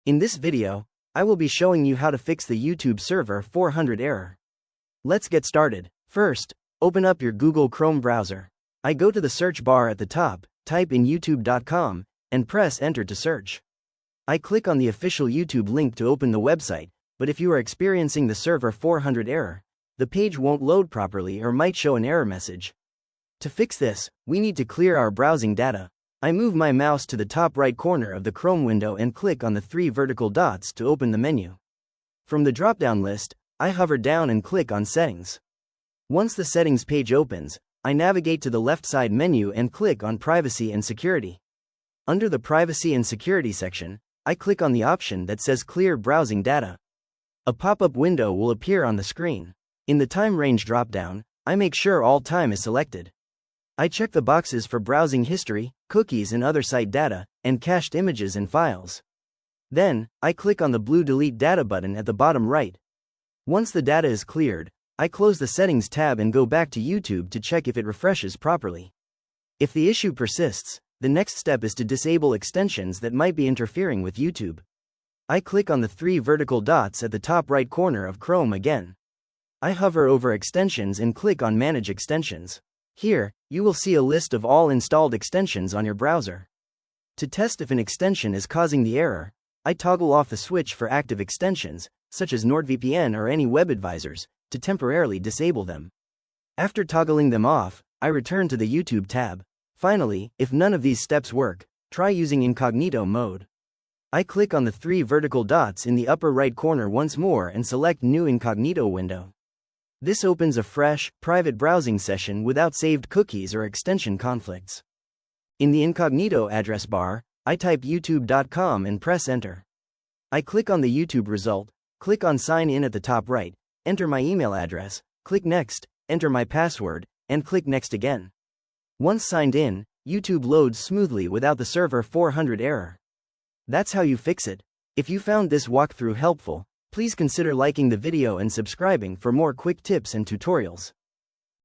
In this video, I will be showing you how to fix the YouTube Server 400 error. Let's get started. First, open up your Google Chrome browser. I go to the search bar at the top, type in youtube.com, and press enter to search. I click on the official YouTube link to open the website, but if you are experiencing the Server 400 error, the page won't load properly or might show an error message. To fix this, we need to clear our browsing data. I move my mouse to the top right corner of the Chrome window and click on the 3 vertical dots to open the menu. From the drop-down list, I hover down and click on Settings. Once the Settings page opens, I navigate to the left side menu and click on Privacy and Security. Under the Privacy and Security section, I click on the option that says Clear Browsing Data. A pop-up window will appear on the screen. In the Time Range drop-down, I make sure all time is selected. I check the boxes for browsing history, cookies and other site data, and cached images and files. Then, I click on the blue Delete Data button at the bottom right. Once the data is cleared, I close the Settings tab and go back to YouTube to check if it refreshes properly. If the issue persists, the next step is to disable extensions that might be interfering with YouTube. I click on the 3 vertical dots at the top right corner of Chrome again. I hover over Extensions and click on Manage Extensions. Here, you will see a list of all installed extensions on your browser. To test if an extension is causing the error, I toggle off the switch for active extensions, such as NordVPN or any web advisors, to temporarily disable them. After toggling them off, I return to the YouTube tab. Finally, if none of these steps work, try using incognito mode. I click on the 3 vertical dots in the upper right corner once more and select New Incognito window. This opens a fresh, private browsing session without saved cookies or extension conflicts. In the incognito address bar, I type youtube.com and press enter. I click on the YouTube result, click on Sign In at the top right, enter my email address, click Next, enter my password, and click Next again. Once signed in, YouTube loads smoothly without the Server 400 error. That's how you fix it. If you found this walkthrough helpful, please consider liking the video and subscribing for more quick tips and tutorials.